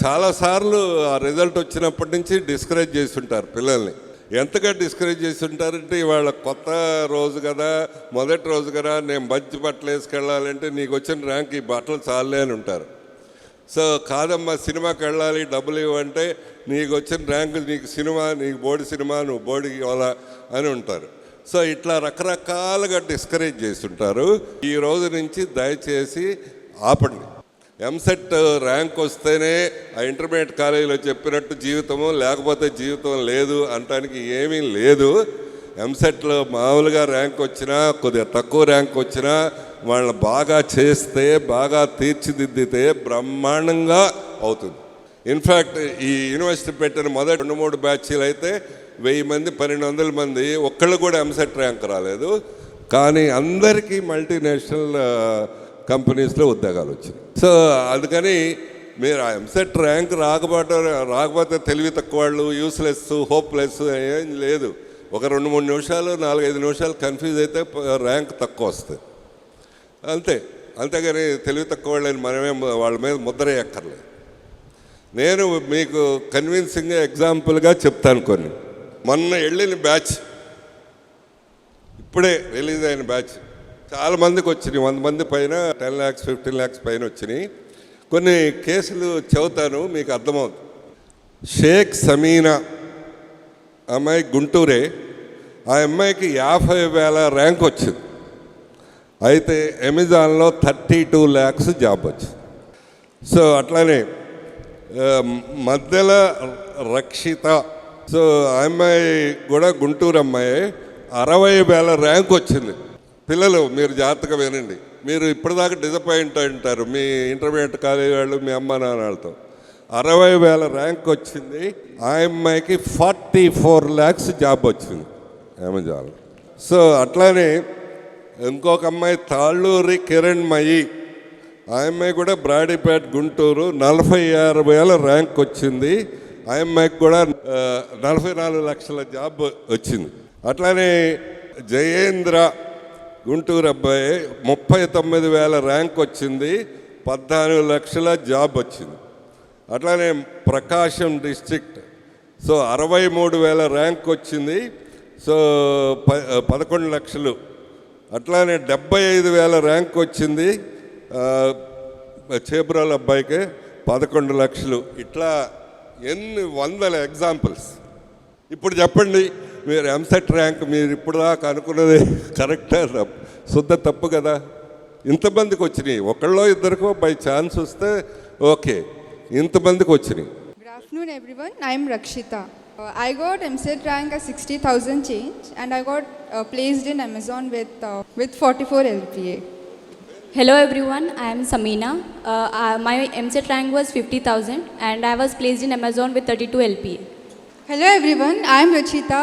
చాలాసార్లు ఆ రిజల్ట్ వచ్చినప్పటి నుంచి డిస్కరేజ్ చేసి ఉంటారు పిల్లల్ని. ఎంతగా డిస్కరేజ్ చేసి ఉంటారంటే ఇవాళ కొత్త రోజు కదా, మొదటి రోజు కదా, నేను మంచి బట్టలు వేసుకెళ్ళాలంటే నీకు వచ్చిన ర్యాంక్ ఈ బట్టలు చాలే అని ఉంటారు. సో కాదమ్మా సినిమాకి వెళ్ళాలి డబ్బులు ఇవ్వంటే నీకు వచ్చిన ర్యాంకు నీకు సినిమా, నీకు బోర్డు సినిమా, నువ్వు బోర్డుకి ఇవ్వాలా అని ఉంటారు. సో ఇట్లా రకరకాలుగా డిస్కరేజ్ చేస్తుంటారు. ఈ రోజు నుంచి దయచేసి ఆపండి. ఎంసెట్ ర్యాంక్ వస్తేనే ఆ ఇంటర్మీడియట్ కాలేజీలో చెప్పినట్టు జీవితము, లేకపోతే జీవితం లేదు అనటానికి ఏమీ లేదు. ఎంసెట్లో మామూలుగా ర్యాంక్ వచ్చినా, కొద్దిగా తక్కువ ర్యాంక్ వచ్చినా వాళ్ళని బాగా చేస్తే, బాగా తీర్చిదిద్దితే బ్రహ్మాండంగా అవుతుంది. ఇన్ఫ్యాక్ట్ ఈ యూనివర్సిటీ పెట్టిన మొదటి 2-3 బ్యాచీలు అయితే 1000 మంది 1200 మంది ఒక్కళ్ళు కూడా ఎంసెట్ ర్యాంక్ రాలేదు. కానీ అందరికీ మల్టీనేషనల్ కంపెనీస్లో ఉద్యోగాలు వచ్చినాయి. సో అందుకని మీరు ఆ ఎంసెట్ ర్యాంక్ రాకపోతే తెలివి తక్కువ వాళ్ళు, యూస్లెస్, హోప్లెస్ ఏం లేదు. ఒక 2-3 నిమిషాలు 4-5 నిమిషాలు కన్ఫ్యూజ్ అయితే ర్యాంక్ తక్కువ వస్తుంది అంతే. అంతేగాని తెలివి తక్కువ వాళ్ళని మనమే వాళ్ళ మీద ముద్ర ఎక్కర్లేదు. నేను మీకు కన్విన్సింగ్గా ఎగ్జాంపుల్గా చెప్తాను కొన్ని. మొన్న వెళ్ళిన బ్యాచ్, ఇప్పుడే రిలీజ్ అయిన బ్యాచ్ చాలామందికి వచ్చినాయి. 100 మంది పైన, 10 lakhs 15 lakhs పైన వచ్చినాయి. కొన్ని కేసులు చెబుతాను మీకు అర్థమవుతుంది. షేక్ సమీనా అమ్మాయి గుంటూరే. ఆ అమ్మాయికి 50,000 ర్యాంక్ వచ్చింది. అయితే అమెజాన్లో 32 lakhs జాబ్ వచ్చింది. సో అట్లానే మధ్యల రక్షిత, సో ఆ అమ్మాయి కూడా గుంటూరు అమ్మాయి, 60,000 ర్యాంక్ వచ్చింది. పిల్లలు మీరు జాగ్రత్తగా వినండి. మీరు ఇప్పటిదాకా డిసప్పాయింట్ అంటారు మీ ఇంటర్మీడియట్ కాలేజీ వాళ్ళు, మీ అమ్మ నాన్నలతో. 60,000 ర్యాంక్ వచ్చింది. ఆ అమ్మాయికి 44 lakhs జాబ్ వచ్చింది అమెజాన్. సో అట్లానే ఇంకొక అమ్మాయి తాళ్ళూరి కిరణ్మయి, ఆ అమ్మాయి కూడా బ్రాడీపేట గుంటూరు, 46,000 ర్యాంక్ వచ్చింది. ఆ అమ్మాయికి కూడా 44 లక్షల జాబ్ వచ్చింది. అట్లానే జయేంద్ర గుంటూరు అబ్బాయి 39,000 ర్యాంక్ వచ్చింది, 14 లక్షల జాబ్ వచ్చింది. అట్లానే ప్రకాశం డిస్ట్రిక్ట్, సో 63,000 ర్యాంక్ వచ్చింది, సో 11 లక్షలు. అట్లానే 75,000 ర్యాంక్ వచ్చింది చేబ్రోల్ అబ్బాయికి, 11 లక్షలు. ఇట్లా ఎన్ని వందల ఎగ్జాంపుల్స్. ఇప్పుడు చెప్పండి, మీరు ఎంసెట్ ర్యాంక్ మీరు ఇప్పుడు దాకా అనుకున్నది కరెక్టా? శుద్ధ తప్పు కదా. ఇంతమందికి వచ్చినాయి, ఒకళ్ళో ఇద్దరికో బై ఛాన్స్ వస్తే ఓకే, ఇంతమందికి వచ్చినాయి. Good afternoon everyone, I am Rakshita. I got MCET rank as 60,000 change and I got placed in Amazon with 44 LPA. Hello everyone, I am Samina. My MCET rank was 50,000 and I was placed in Amazon with 32 LPA. Hello everyone, I am Rachita.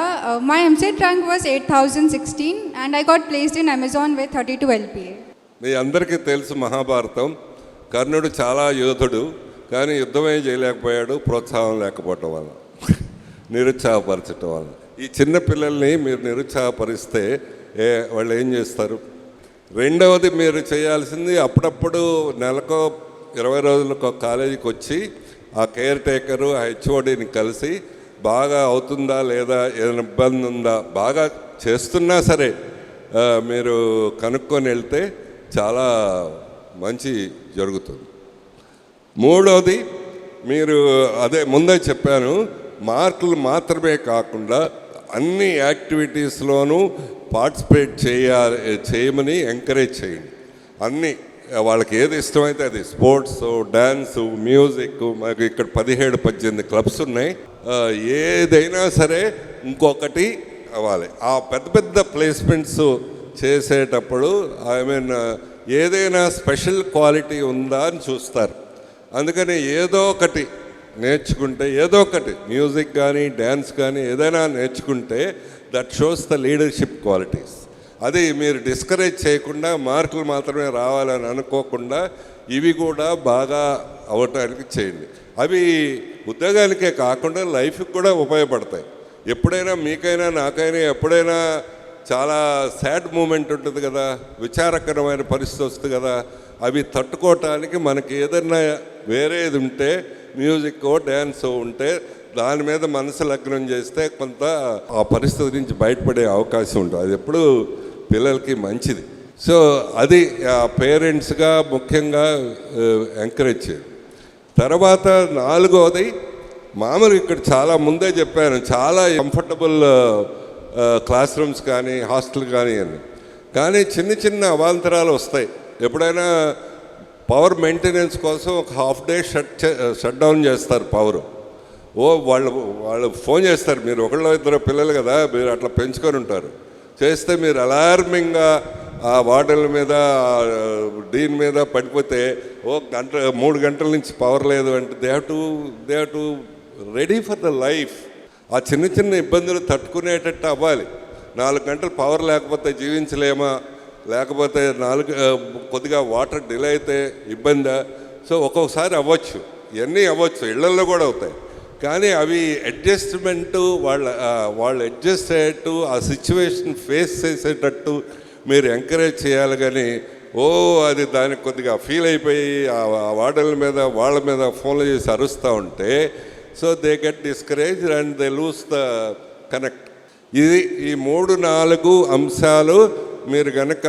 My MCET rank was 8,016 and I got placed in Amazon with 32 LPA. మీ అందరికీ తెలుసు మహాభారతం. కర్ణుడు చాలా యోధుడు, కానీ యుద్ధమే చేయలేకపోయాడు ప్రోత్సాహం లేకపోవటం వల్ల, నిరుత్సాహపరచటం వల్ల. ఈ చిన్న పిల్లల్ని మీరు నిరుత్సాహపరిస్తే వాళ్ళు ఏం చేస్తారు? రెండవది మీరు చేయాల్సింది, అప్పుడప్పుడు నెలకో 20 రోజులకు కాలేజీకి వచ్చి ఆ కేర్ టేకరు, ఆ హెచ్ఓడిని కలిసి బాగా అవుతుందా లేదా, ఏదైనా ఇబ్బంది ఉందా, బాగా చేస్తున్నా సరే మీరు కనుక్కొని వెళ్తే చాలా మంచి జరుగుతుంది. మూడోది, మీరు అదే ముందే చెప్పాను, మార్కులు మాత్రమే కాకుండా అన్ని యాక్టివిటీస్లోనూ పార్టిసిపేట్ చేయమని ఎంకరేజ్ చేయండి. అన్నీ వాళ్ళకి ఏది ఇష్టమైతే అది, స్పోర్ట్స్, డ్యాన్సు, మ్యూజిక్. మాకు ఇక్కడ 17-18 క్లబ్స్ ఉన్నాయి. ఏదైనా సరే ఇంకొకటి అవ్వాలి. ఆ పెద్ద పెద్ద ప్లేస్మెంట్స్ చేసేటప్పుడు ఏదైనా స్పెషల్ క్వాలిటీ ఉందా అని చూస్తారు. అందుకని ఏదో ఒకటి నేర్చుకుంటే, ఏదో ఒకటి మ్యూజిక్ కానీ డ్యాన్స్ కానీ ఏదైనా నేర్చుకుంటే that shows the leadership qualities. అది మీరు డిస్కరేజ్ చేయకుండా మార్కులు మాత్రమే రావాలని అనుకోకుండా ఇవి కూడా బాగా అవ్వటానికి చేయండి. అవి ఉద్యోగానికే కాకుండా లైఫ్కి కూడా ఉపయోగపడతాయి. ఎప్పుడైనా మీకైనా నాకైనా ఎప్పుడైనా చాలా సాడ్ మూమెంట్ ఉంటుంది కదా, విచారకరమైన పరిస్థితి వస్తుంది కదా, అవి తట్టుకోవటానికి మనకి ఏదైనా వేరేది ఉంటే, మ్యూజిక్ డ్యాన్స్ ఉంటే దాని మీద మనసు లగ్నం చేస్తే కొంత ఆ పరిస్థితి నుంచి బయటపడే అవకాశం ఉంటుంది. అది ఎప్పుడు పిల్లలకి మంచిది. సో అది పేరెంట్స్గా ముఖ్యంగా ఎంకరేజ్ చేయాలి. తర్వాత 4వది మామూలు ఇక్కడ చాలా ముందే చెప్పాను, చాలా కంఫర్టబుల్ క్లాస్ రూమ్స్ కానీ హాస్టల్ కానీ అని, కానీ చిన్న చిన్న అవాంతరాలు వస్తాయి. ఎప్పుడైనా పవర్ మెయింటెనెన్స్ కోసం ఒక హాఫ్ డే షట్ డౌన్ చేస్తారు పవర్. వాళ్ళు ఫోన్ చేస్తారు, మీరు ఒకళ్ళో ఇద్దరు పిల్లలు కదా, మీరు అట్లా పెంచుకొని ఉంటారు, చేస్తే మీరు అలార్మింగ్గా ఆ వార్డెన్ల మీద డీన్ మీద పడిపోతే 3 గంటల నుంచి పవర్ లేదు అంటే they have to ready for the life. ఆ చిన్న చిన్న ఇబ్బందులు తట్టుకునేటట్టు అవ్వాలి. 4 గంటలు పవర్ లేకపోతే జీవించలేమా, లేకపోతే కొద్దిగా వాటర్ డిలే అయితే ఇబ్బందా. సో ఒక్కొక్కసారి అవ్వచ్చు, ఇవన్నీ అవ్వచ్చు, ఇళ్లల్లో కూడా అవుతాయి. కానీ అవి అడ్జస్ట్మెంటు వాళ్ళు అడ్జస్ట్ అయ్యేట్టు ఆ సిచ్యువేషన్ ఫేస్ చేసేటట్టు మీరు ఎంకరేజ్ చేయాలి. కానీ అది దానికి కొద్దిగా ఫీల్ అయిపోయి ఆ వార్డెన్ల మీద వాళ్ళ మీద ఫోన్లు చేసి అరుస్తూ ఉంటే so they get discourage and they lose the connect. ఇది ఈ 3-4 అంశాలు మీరు కనుక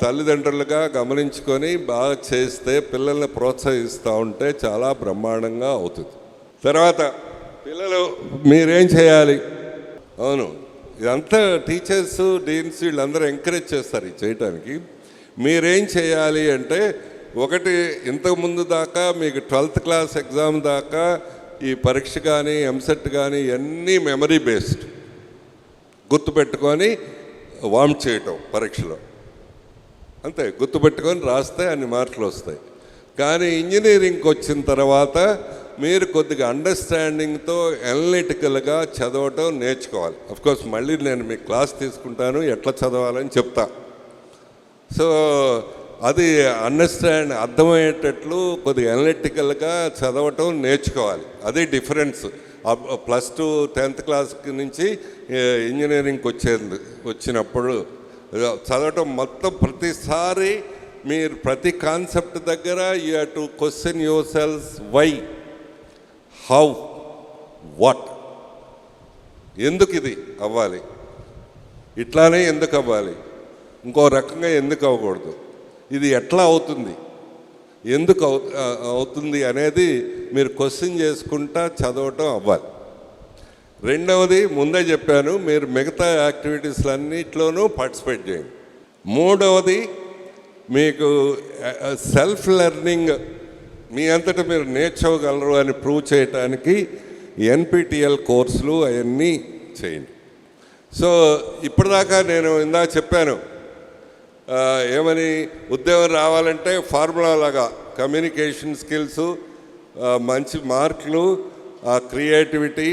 తల్లిదండ్రులుగా గమనించుకొని బాగా చేస్తే, పిల్లల్ని ప్రోత్సహిస్తూ ఉంటే చాలా బ్రహ్మాండంగా అవుతుంది. తర్వాత పిల్లలు మీరేం చేయాలి? అవును, ఇదంతా టీచర్స్, డీన్స్ వీళ్ళందరూ ఎంకరేజ్ చేస్తారు ఇది చేయటానికి. మీరేం చేయాలి అంటే, ఒకటి ఇంతకుముందు దాకా మీకు 12th క్లాస్ ఎగ్జామ్ దాకా ఈ పరీక్ష కానీ ఎంసెట్ కానీ ఇవన్నీ మెమరీ బేస్డ్, గుర్తుపెట్టుకొని వామ్ చేయటం పరీక్షలో, అంతే, గుర్తుపెట్టుకొని రాస్తే అన్ని మార్కులు వస్తాయి. కానీ ఇంజనీరింగ్కి వచ్చిన తర్వాత మీరు కొద్దిగా అండర్స్టాండింగ్తో అనలిటికల్గా చదవటం నేర్చుకోవాలి. అఫ్కోర్స్ మళ్ళీ నేను మీకు క్లాస్ తీసుకుంటాను, ఎట్లా చదవాలని చెప్తా. సో అది అర్థమయ్యేటట్లు కొద్దిగా అనలిటికల్గా చదవటం నేర్చుకోవాలి. అదే డిఫరెన్స్. +2 10th క్లాస్ నుంచి ఇంజనీరింగ్కి వచ్చినప్పుడు చదవటం మొత్తం ప్రతిసారి మీరు ప్రతి కాన్సెప్ట్ దగ్గర you have to question yourself, why, how, what, ఎందుకు ఇది అవ్వాలి, ఇట్లానే ఎందుకు అవ్వాలి, ఇంకో రకంగా ఎందుకు అవ్వకూడదు, ఇది ఎట్లా అవుతుంది, ఎందుకు అవుతుంది అనేది మీరు క్వశ్చన్ చేసుకుంటా చదవటం అవ్వాలి. రెండవది ముందే చెప్పాను, మీరు మిగతా యాక్టివిటీస్లన్నిట్లోనూ పార్టిసిపేట్ చేయండి. మూడవది మీకు సెల్ఫ్ లెర్నింగ్, మీ అంతటా మీరు నేర్చుకోగలరు అని ప్రూవ్ చేయడానికి NPTEL కోర్సులు అవన్నీ చేయండి. సో ఇప్పటిదాకా నేను ఇందాక చెప్పాను ఏమని, ఉద్యోగం రావాలంటే ఫార్ములా లాగా కమ్యూనికేషన్ స్కిల్స్, మంచి మార్కులు, క్రియేటివిటీ,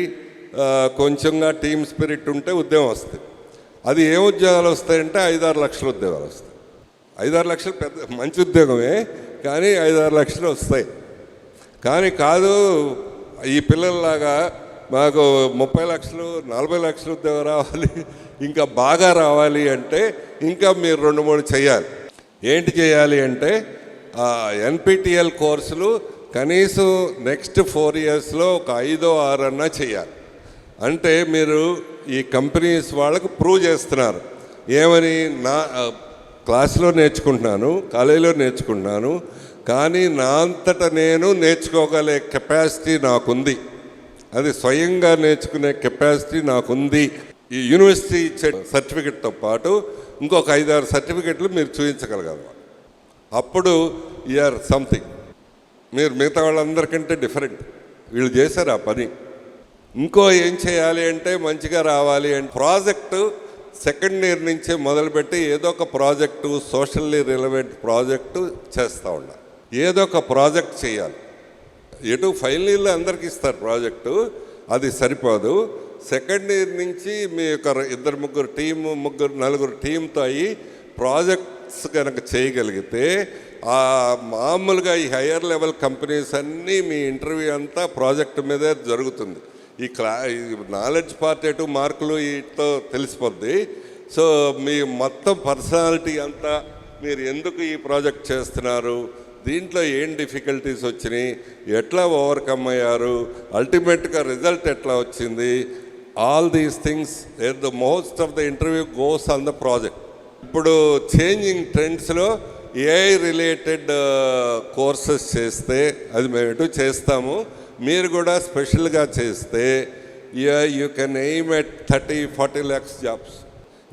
కొంచెంగా టీమ్ స్పిరిట్ ఉంటే ఉద్యోగం వస్తుంది. అది ఏ ఉద్యోగాలు వస్తాయంటే 5-6 లక్షల ఉద్యోగాలు వస్తాయి. 5-6 లక్షలు పెద్ద మంచి ఉద్యోగమే, కానీ 5-6 లక్షలు వస్తాయి. కానీ కాదు ఈ పిల్లల్లాగా మాకు 30 లక్షలు 40 లక్షల ఉద్యోగం రావాలి, ఇంకా బాగా రావాలి అంటే ఇంకా మీరు 2-3 చేయాలి. ఏంటి చేయాలి అంటే NPTEL కోర్సులు కనీసం నెక్స్ట్ 4 ఇయర్స్లో ఒక 5-6 అన్నా చేయాలి. అంటే మీరు ఈ కంపెనీస్ వాళ్ళకు ప్రూవ్ చేస్తున్నారు ఏమని, నా క్లాస్లో నేర్చుకుంటున్నాను, కాలేజీలో నేర్చుకుంటున్నాను, కానీ నా అంతటా నేను నేర్చుకోగలే కెపాసిటీ నాకుంది, అది స్వయంగా నేర్చుకునే కెపాసిటీ నాకుంది. ఈ యూనివర్సిటీ ఇచ్చే సర్టిఫికెట్తో పాటు ఇంకొక 5-6 సర్టిఫికెట్లు మీరు చూపించగలగాలి. అప్పుడు యూఆర్ సంథింగ్, మీరు మిగతా వాళ్ళందరికంటే డిఫరెంట్. వీళ్ళు చేశారు ఆ పని. ఇంకో ఏం చేయాలి అంటే మంచిగా రావాలి అంటే ప్రాజెక్టు సెకండ్ ఇయర్ నుంచే మొదలుపెట్టి ఏదో ఒక ప్రాజెక్టు, సోషల్లీ రిలవెంట్ ప్రాజెక్టు చేస్తూ ఉండాలి. ఏదో ఒక ప్రాజెక్ట్ చేయాలి. ఎటు ఫైనల్ ఇయర్లో అందరికి ఇస్తారు ప్రాజెక్టు, అది సరిపోదు. సెకండ్ ఇయర్ నుంచి మీ యొక్క ఇద్దరు ముగ్గురు టీము నలుగురు టీంతో అయ్యి ప్రాజెక్ట్స్ కనుక చేయగలిగితే ఆ మామూలుగా ఈ హయ్యర్ లెవెల్ కంపెనీస్ అన్నీ మీ ఇంటర్వ్యూ అంతా ప్రాజెక్ట్ మీదే జరుగుతుంది. ఈ నాలెడ్జ్ పార్ట్ ఎటు మార్కులు వీటితో తెలిసిపోద్ది. సో మీ మొత్తం పర్సనాలిటీ అంతా మీరు ఎందుకు ఈ ప్రాజెక్ట్ చేస్తున్నారు, దీంట్లో ఏం డిఫికల్టీస్ వచ్చినాయి, ఎట్లా ఓవర్కమ్ అయ్యారు, అల్టిమేట్గా రిజల్ట్ ఎట్లా వచ్చింది, all these things the most of the interview goes on the project. ఇప్పుడు చేంజింగ్ ట్రెండ్స్లో ఏఐ రిలేటెడ్ కోర్సెస్ చేస్తే అది మేము ఎటు చేస్తాము, మీరు కూడా స్పెషల్గా చేస్తే you can aim at 30-40 lakhs jobs.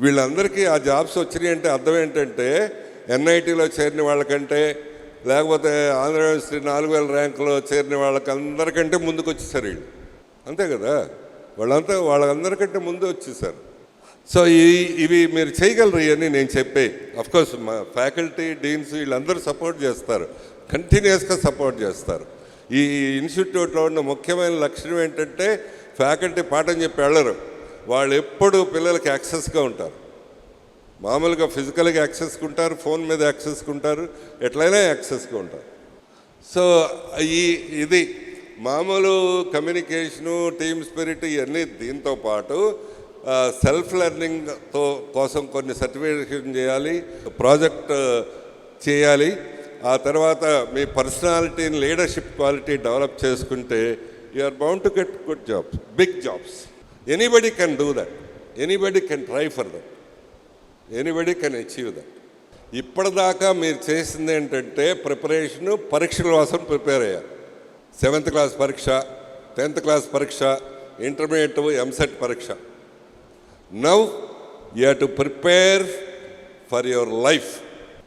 వీళ్ళందరికీ ఆ జాబ్స్ వచ్చినాయి అంటే అర్థం ఏంటంటే ఎన్ఐటీలో చేరిన వాళ్ళకంటే లేకపోతే ఆంధ్ర యూనివర్సిటీ 4000 ర్యాంకులో చేరిన వాళ్ళకందరికంటే ముందుకు వచ్చేసారు వీళ్ళు, అంతే కదా, వాళ్ళందరికంటే ముందు వచ్చేసారు. సో ఇవి మీరు చేయగలరు ఇవన్నీ నేను చెప్పే. అఫ్కోర్స్ మా ఫ్యాకల్టీ డీన్స్ వీళ్ళందరూ సపోర్ట్ చేస్తారు, కంటిన్యూస్గా సపోర్ట్ చేస్తారు. ఈ ఇన్స్టిట్యూట్లో ఉన్న ముఖ్యమైన లక్షణం ఏంటంటే ఫ్యాకల్టీ పాఠం చెప్పి వెళ్ళరు, వాళ్ళు ఎప్పుడు పిల్లలకి యాక్సెస్గా ఉంటారు. మామూలుగా ఫిజికల్గా యాక్సెస్గా ఉంటారు, ఫోన్ మీద యాక్సెస్గా ఉంటారు, ఎట్లయినా యాక్సెస్గా ఉంటారు. సో ఇది మామూలు కమ్యూనికేషను, టీమ్ స్పిరిట్ ఇవన్నీ దీంతో పాటు సెల్ఫ్ లెర్నింగ్తో కోసం కొన్ని సర్టిఫికేషన్ చేయాలి, ప్రాజెక్ట్ చేయాలి. ఆ తర్వాత మీ పర్సనాలిటీని, లీడర్షిప్ క్వాలిటీ డెవలప్ చేసుకుంటే you are bound to get good jobs, big jobs. Anybody can do that, anybody can try for that, anybody can achieve that. ఇప్పటిదాకా మీరు చేసింది ఏంటంటే ప్రిపరేషను, పరీక్షల కోసం ప్రిపేర్ అయ్యారు. 7th క్లాస్ పరీక్ష, 10th క్లాస్ పరీక్ష, ఇంటర్మీడియట్, ఎంసెట్ పరీక్ష. Now you have to prepare for your life.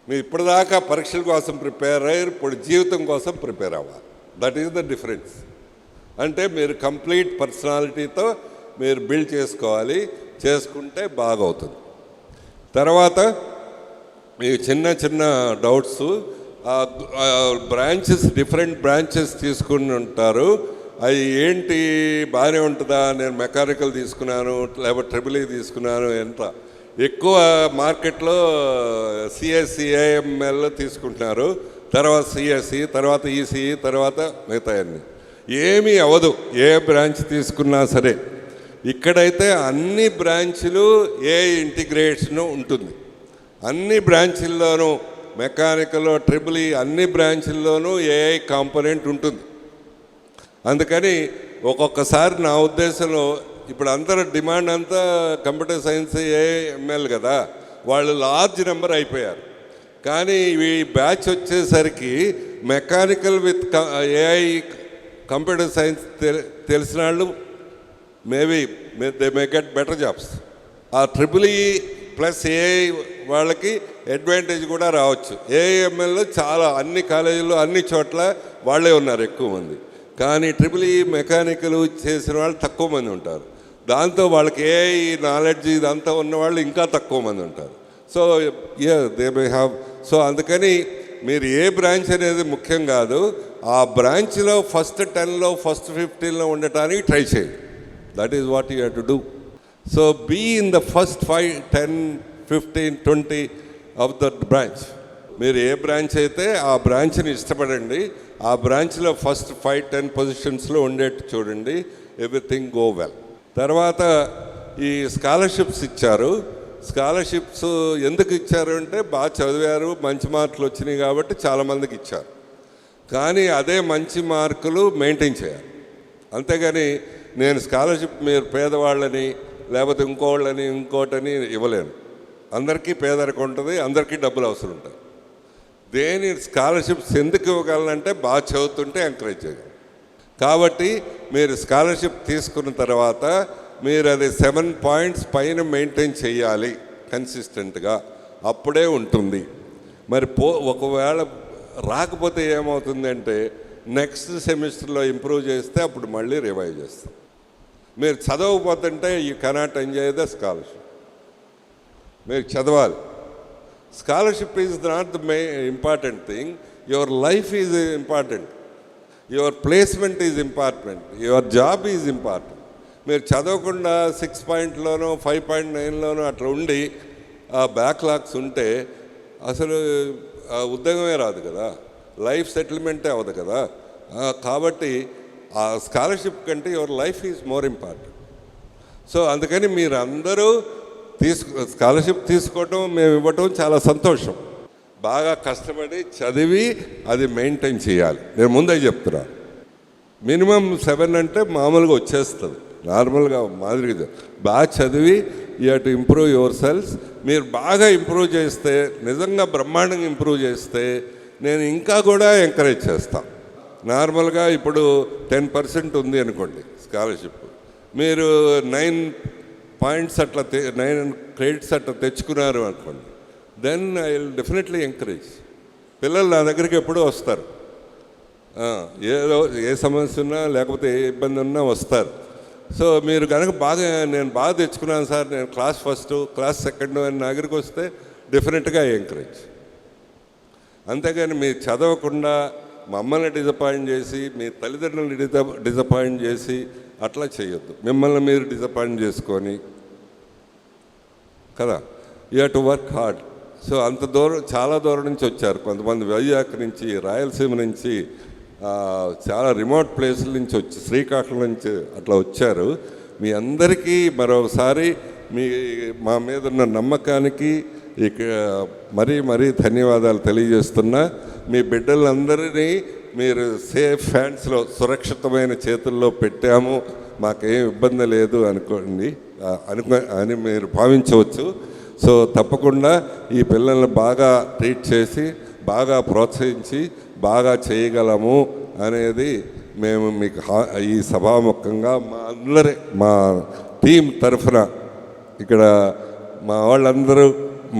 మీరు ఇప్పటిదాకా పరీక్షల కోసం ప్రిపేర్ అయ్యారు, ఇప్పుడు జీవితం కోసం ప్రిపేర్ అవ్వాలి. That is the difference. అంటే మీరు కంప్లీట్ పర్సనాలిటీతో మీరు బిల్డ్ చేసుకోవాలి, చేసుకుంటే బాగవుతుంది. తర్వాత మీ చిన్న చిన్న డౌట్స్, బ్రాంచెస్, డిఫరెంట్ బ్రాంచెస్ తీసుకుని ఉంటారు. అవి ఏంటి, బాగానే ఉంటుందా, నేను మెకానికల్ తీసుకున్నాను లేకపోతే ట్రిపుల్ తీసుకున్నాను, ఎంత ఎక్కువ మార్కెట్లో సిఎస్సి, ఏఎంఎల్ తీసుకుంటున్నారు, తర్వాత సిఎస్సి, తర్వాత ఈసీఈ, తర్వాత మిగతాయన్నీ. ఏమీ అవ్వదు ఏ బ్రాంచ్ తీసుకున్నా సరే. ఇక్కడైతే అన్ని బ్రాంచ్లు ఏ ఇంటిగ్రేషను ఉంటుంది, అన్ని బ్రాంచీల్లోనూ మెకానికల్, ట్రిపుల్ అన్ని బ్రాంచీల్లోనూ ఏఐ కాంపోనెంట్ ఉంటుంది. అందుకని ఒక్కొక్కసారి నా ఉద్దేశంలో ఇప్పుడు అందరూ డిమాండ్ అంతా కంప్యూటర్ సైన్స్, ఏఎంఎల్ కదా, వాళ్ళు లార్జ్ నెంబర్ అయిపోయారు. కానీ ఈ బ్యాచ్ వచ్చేసరికి mechanical with AI, computer science తెలిసిన వాళ్ళు maybe they may get better jobs. ఆ ట్రిపుల్ ప్లస్ ఏఐ వాళ్ళకి అడ్వాంటేజ్ కూడా రావచ్చు. ఏఎంఎల్లో చాలా అన్ని కాలేజీల్లో అన్ని చోట్ల వాళ్ళే ఉన్నారు ఎక్కువ మంది, కానీ ట్రిపుల్ మెకానికల్ చేసిన వాళ్ళు తక్కువ మంది ఉంటారు. దాంతో వాళ్ళకి ఏఐ నాలెడ్జ్ ఇదంతా ఉన్నవాళ్ళు ఇంకా తక్కువ మంది ఉంటారు. So they may have. So అందుకని మీరు ఏ బ్రాంచ్ అనేది ముఖ్యం కాదు, ఆ బ్రాంచ్లో ఫస్ట్ 10లో ఫస్ట్ 15లో ఉండటానికి ట్రై చేయండి. That is what you have to do. So be in the first 5, 10, 15, 20 of that branch. మీరు ఏ బ్రాంచ్ అయితే ఆ బ్రాంచ్ని ఇష్టపడండి, ఆ బ్రాంచ్లో ఫస్ట్ 5-10 పొజిషన్స్లో ఉండేట్టు చూడండి. Everything go well. తర్వాత ఈ స్కాలర్షిప్స్ ఇచ్చారు. స్కాలర్షిప్స్ ఎందుకు ఇచ్చారు అంటే బాగా చదివారు, మంచి మార్కులు వచ్చినాయి కాబట్టి చాలామందికి ఇచ్చారు. కానీ అదే మంచి మార్కులు మెయింటైన్ చేయాలి. అంతేగాని నేను స్కాలర్షిప్ మీరు పేదవాళ్ళని లేకపోతే ఇంకోళ్ళని ఇంకోటని ఇవ్వలేను. అందరికీ పేదరికం ఉంటుంది, అందరికీ డబ్బులు అవసరం ఉంటుంది. దేని స్కాలర్షిప్స్ ఎందుకు ఇవ్వగలనంటే బాగా చదువుతుంటే ఎంకరేజ్ చేయగలరు. కాబట్టి మీరు స్కాలర్షిప్ తీసుకున్న తర్వాత మీరు అది 7 points పైన మెయింటైన్ చేయాలి కన్సిస్టెంట్గా, అప్పుడే ఉంటుంది. మరి ఒకవేళ రాకపోతే ఏమవుతుందంటే నెక్స్ట్ సెమిస్టర్లో ఇంప్రూవ్ చేస్తే అప్పుడు మళ్ళీ రివైవ్ చేస్తాం. మీరు చదవకపోతుంటే you cannot enjoy the scholarship. మీరు చదవాలి. Scholarship is not the important thing, your life is important, your placement is important, your job is important. మీరు చదవకుండా 6 5.9 అట్లా ఉండి ఆ బ్యాక్లాగ్స్ ఉంటే అసలు ఉద్యోగమే రాదు కదా, లైఫ్ సెటిల్మెంటే అవ్వదు కదా. కాబట్టి ఆ స్కాలర్షిప్ కంటే your life is more important. So అందుకని మీరు అందరూ స్కాలర్షిప్ తీసుకోవటం, మేము ఇవ్వటం చాలా సంతోషం. బాగా కష్టపడి చదివి అది మెయింటైన్ చేయాలి. నేను ముందే చెప్తున్నా, మినిమం 7 అంటే మామూలుగా వచ్చేస్తుంది, నార్మల్గా మాదిరిగా. బాగా చదివి you have to improve your self. మీరు బాగా ఇంప్రూవ్ చేస్తే, నిజంగా బ్రహ్మాండంగా ఇంప్రూవ్ చేస్తే నేను ఇంకా కూడా ఎంకరేజ్ చేస్తాను. నార్మల్గా ఇప్పుడు 10% ఉంది అనుకోండి స్కాలర్షిప్, మీరు 9 పాయింట్స్ అట్లా 9 క్రెడిట్స్ అట్లా తెచ్చుకున్నారు అనుకోండి, then I will definitely encourage. పిల్లలు నా దగ్గరికి ఎప్పుడూ వస్తారు, ఏదో ఏ సమస్య ఉన్నా లేకపోతే ఏ ఇబ్బంది ఉన్నా వస్తారు. సో మీరు కనుక నేను బాగా తెచ్చుకున్నాను సార్, నేను క్లాస్ ఫస్ట్, క్లాస్ సెకండ్ అని నా దగ్గరికి వస్తే డెఫినెట్గా ఎంకరేజ్. అంతేగాని మీరు చదవకుండా మమ్మల్ని డిసప్పాయింట్ చేసి, మీ తల్లిదండ్రులను డిసప్పాయింట్ చేసి అట్లా చేయొద్దు. మిమ్మల్ని మీరు డిసప్పాయింట్ చేసుకొని కదా, you have to work hard. So అంత దూరం, చాలా దూరం నుంచి వచ్చారు కొంతమంది, వైజాగ్ నుంచి, రాయలసీమ నుంచి, చాలా రిమోట్ ప్లేసుల నుంచి వచ్చి, శ్రీకాకుళం నుంచి అట్లా వచ్చారు. మీ అందరికీ మరొకసారి మా మీద ఉన్న నమ్మకానికి మరీ ధన్యవాదాలు తెలియజేస్తున్నా. మీ బిడ్డలందరినీ మీరు సేఫ్ హ్యాండ్స్లో, సురక్షితమైన చేతుల్లో పెట్టాము, మాకేం ఇబ్బంది లేదు అని మీరు భావించవచ్చు. సో తప్పకుండా ఈ పిల్లల్ని బాగా ట్రీట్ చేసి, బాగా ప్రోత్సహించి, బాగా చేయగలము అనేది మేము మీకు ఈ సభాముఖంగా మా టీం తరఫున, ఇక్కడ మా వాళ్ళందరూ,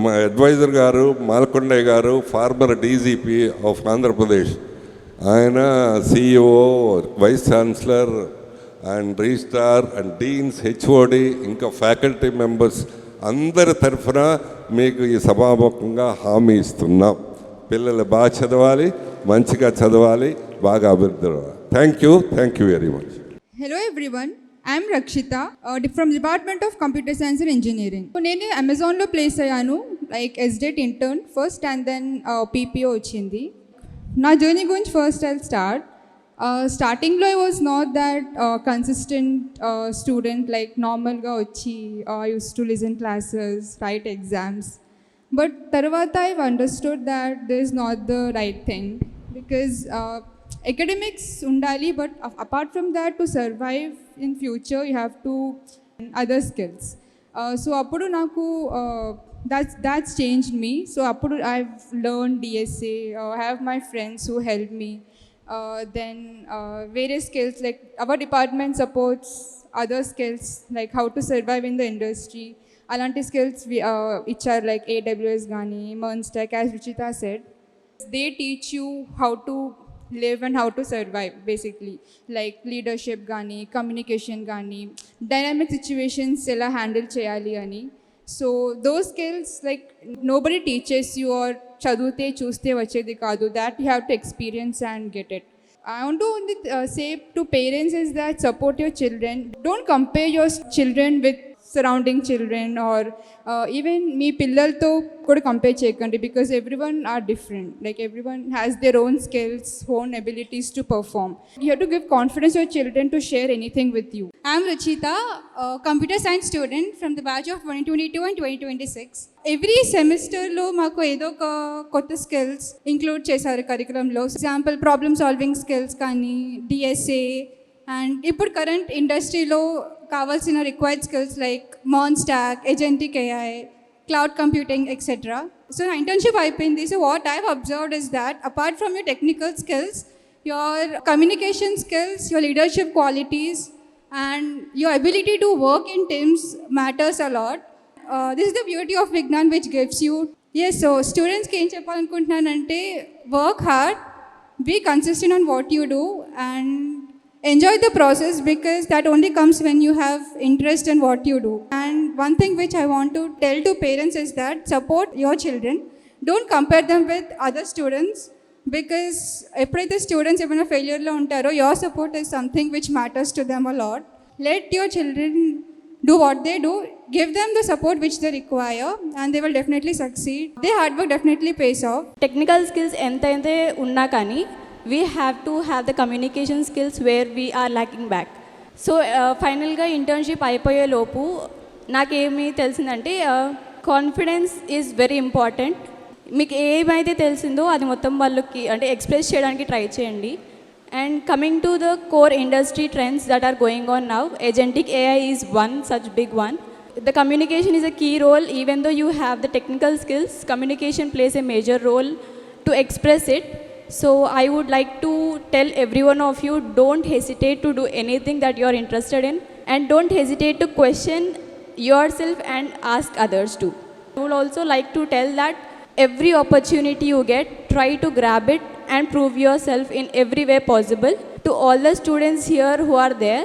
మా అడ్వైజర్ గారు మాల్కొండయ్య గారు, ఫార్మర్ డీజీపీ ఆఫ్ ఆంధ్రప్రదేశ్, ఆయన CEO, vice chancellor and registrar and deans, HOD, ఇంకా ఫ్యాకల్టీ మెంబర్స్ అందరి తరఫున మీకు ఈ సభాముఖంగా హామీ ఇస్తున్నాం. పిల్లలు బాగా చదవాలి, మంచిగా చదవాలి, బాగా అభివృద్ధి అవ్వాలి. Thank you very much. Hello everyone, I am Rakshita from Department of Computer Science and Engineering. So నేను అమెజాన్లో ప్లేస్ అయ్యాను, like SDET intern first and then PPO వచ్చింది. నా జర్నీ గురించి ఫస్ట్ ఐ స్టార్ట్. స్టార్టింగ్లో I was not that consistent student, like నార్మల్గా వచ్చి use to listen classes, write exams. But తర్వాత I understood that this is not the right thing, because academics undali, but apart from that, to survive in future you have to other skills. So appudu naku that's changed me. So appudu I've learned DSA, I have my friends who help me, then various skills, like our department supports other skills like how to survive in the industry. Alanti skills which are like AWS gani, Mernstack, as Ruchita said, they teach you how to live and how to survive, basically, like leadership gani, communication gani, dynamic situations ela handle cheyali ani. So those skills, like nobody teaches you or chadute chuste vachedi kaadu, that you have to experience and get it. I want to only say to parents is that support your children. Don't compare your children with surrounding children, or even me pillalto kuda compare cheyakandi, because everyone are different, like everyone has their own skills, own abilities to perform. You have to give confidence to your children to share anything with you. I am Ruchita, a computer science student from the batch of 2022 and 2026. Every semester lo maaku edo oka kotta skills include chesaru curriculum lo. Example, problem solving skills kani, DSA, and ఇప్పుడు current ఇండస్ట్రీలో కావాల్సిన required skills like Mernstack, agentic AI, cloud computing, etc. So నా internship అయిపోయింది. So what I've observed is that apart from your technical skills, your communication skills, your leadership qualities, and your ability to work in teams matters a lot. This is the beauty of Vignan, which gives you. Yes, so students కి ఏం చెప్పాలనుకుంటున్నానంటే, work hard, be consistent on what you do, and enjoy the process, because that only comes when you have interest in what you do. And one thing which I want to tell to parents is that support your children. Don't compare them with other students, because ఎప్పుడైతే students ఏమైనా ఫెయిల్యూర్లో ఉంటారో, your support is something which matters to them a lot. let your children do what they do, give them the support which they require, and they will definitely succeed. Their hard work definitely pays off. Technical skills ఎంతైతే ఉన్నా కానీ we have to have the communication skills where we are lacking back. So ఫైనల్గా internship అయిపోయేలోపు నాకేమి తెలిసిందంటే confidence is very important. మీకు ఏమైతే తెలిసిందో అది మొత్తం వాళ్ళకి అంటే ఎక్స్ప్రెస్ చేయడానికి ట్రై చేయండి. And coming to the core industry trends that are going on now, agentic AI is one such big one. The communication is a key role. Even though you have the technical skills, communication plays a major role to express it. So I would like to tell every one of you, don't hesitate to do anything that you are interested in, and don't hesitate to question yourself and ask others too. I would also like to tell that every opportunity you get, try to grab it and prove yourself in every way possible. To all the students here who are there,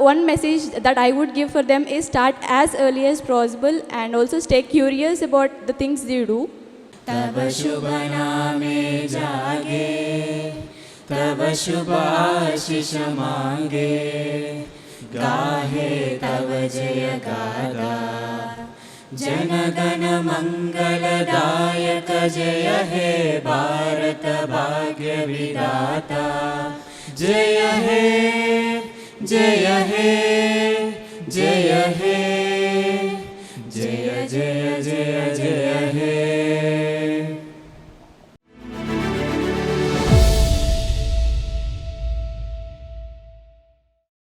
one message that I would give for them is start as early as possible and also stay curious about the things you do. तब शुभ नामे जागे, तब शुभ आशीष मांगे, गाहे तब जय गाथा, जन गण मंगलदायक जय हे भारत भाग्य विधाता. जय हे जय हे जय हे जय जय जय जय हे.